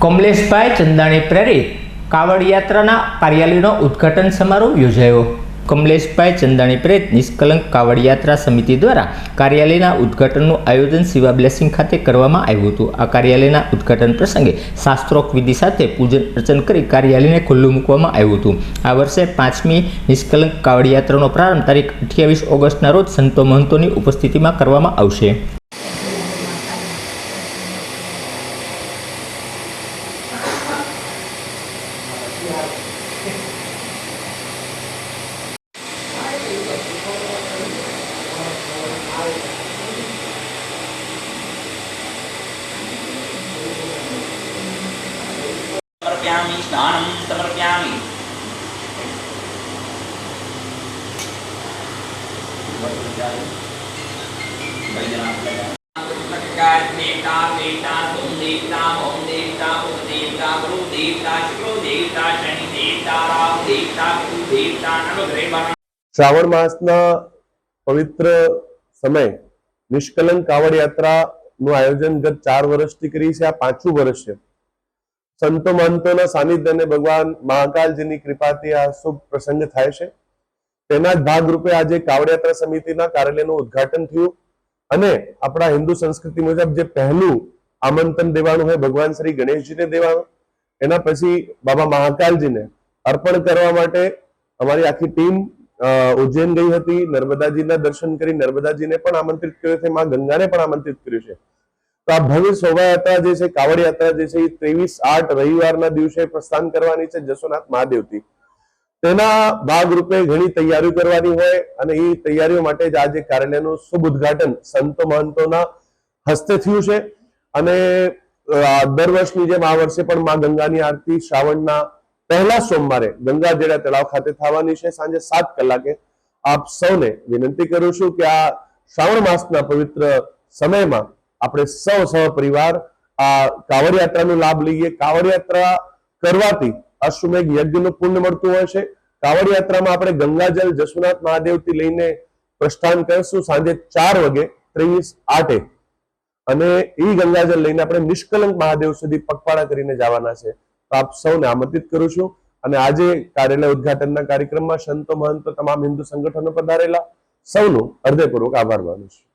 કમલેશભાઈ ચંદાણી પ્રેરિત કાવડ યાત્રાના કાર્યાલયનો ઉદ્ઘાટન સમારોહ યોજાયો। કમલેશભાઈ ચંદાણી પ્રેરિત નિષ્કલંક કાવડ યાત્રા સમિતિ દ્વારા કાર્યાલયના ઉદ્ઘાટનનું આયોજન શિવા બ્લેસિંગ ખાતે કરવામાં આવ્યું હતું। આ કાર્યાલયના ઉદ્ઘાટન પ્રસંગે શાસ્ત્રોક્ત વિધિ સાથે પૂજન અર્ચન કરી કાર્યાલયને ખુલ્લું મૂકવામાં આવ્યું હતું। આ વર્ષે 5મી નિષ્કલંક કાવડ યાત્રાનો પ્રારંભ તારીખ 28 ઓગસ્ટના રોજ સંતો મહંતોની ઉપસ્થિતિમાં કરવામાં આવશે। समर्पयामि स्नानं समर्पयामि देवता देवता सोम देवता ओम देवता उप देवता गुरु देवता शुक्र देवता शनि देवता राहु देवता केतु देवता नवग्रह। श्रावण मासना पवित्र समय निष्कलंक कावड़ यात्रा નું આયોજન ગત 4 વર્ષથી કરી છે। આ 5મું વર્ષ છે। સંતો મહંતોના સાનિધ્ય અને ભગવાન મહાકાલજીની કૃપાથી આ શુભ પ્રસંગ થાય છે। તેના જ ભાગરૂપે આજે કાવડ યાત્રા સમિતિના કાર્યાલયનું ઉદ્ઘાટન થયું અને આપણા હિન્દુ સંસ્કૃતિ મુજબ જે પહેલું આમંત્રણ દેવાનું હોય ભગવાન શ્રી ગણેશજીને દેવાનું, એના પછી બાબા મહાકાલજીને અર્પણ કરવા માટે અમારી આખી ટીમ ઉજ્જૈન ગઈ હતી। નર્મદાજીના દર્શન કરી નર્મદાજીને પણ આમંત્રિત કર્યો છે, માં ગંગાને પણ આમંત્રિત કર્યું છે। તો આ ભવ્ય શોભાયાત્રા જે છે, કાવડ યાત્રા જે છે, એ 23/8 રવિવારના દિવસે પ્રસ્થાન કરવાની છે જશોનાથ મહાદેવથી। તેના ભાગરૂપે ઘણી તૈયારીઓ કરવાની હોય અને એ તૈયારીઓ માટે જ આજે કાર્યાલયનું શુભ ઉદ્ઘાટન સંતો મહંતોના હસ્તે થયું છે। અને દર વર્ષની જેમ આ વર્ષે પણ માં ગંગાની આરતી શ્રાવણના પહેલા સોમવારે ગંગાજળા તળાવ ખાતે થવાની છે સાંજે 7 કલાકે। આપ સૌને વિનંતી કરું છું કે આ શ્રાવણ માસના પવિત્ર સમયમાં આપણે સૌ પરિવાર આ કાવડ યાત્રાનો લાભ લઈએ। કાવડ યાત્રા કરવાથી અશ્વમેઘ યજ્ઞનું પુણ્ય મળતું હોય છે। કાવડ યાત્રામાં આપણે ગંગાજળ જશોનાથ મહાદેવથી લઈને પ્રસ્થાન કરશું સાંજે 4 વાગે 23/8 અને એ ગંગાજળ લઈને આપણે નિષ્કલંક મહાદેવ સુધી પગપાળા કરીને જવાના છે। તો આપ સૌને આમંત્રિત કરું છું અને આજે કાર્યાલય ઉદ્ઘાટનના કાર્યક્રમમાં સંતો મહંતો તમામ હિન્દુ સંગઠનો પધારેલા સૌનો હૃદયપૂર્વક આભાર માનું છું।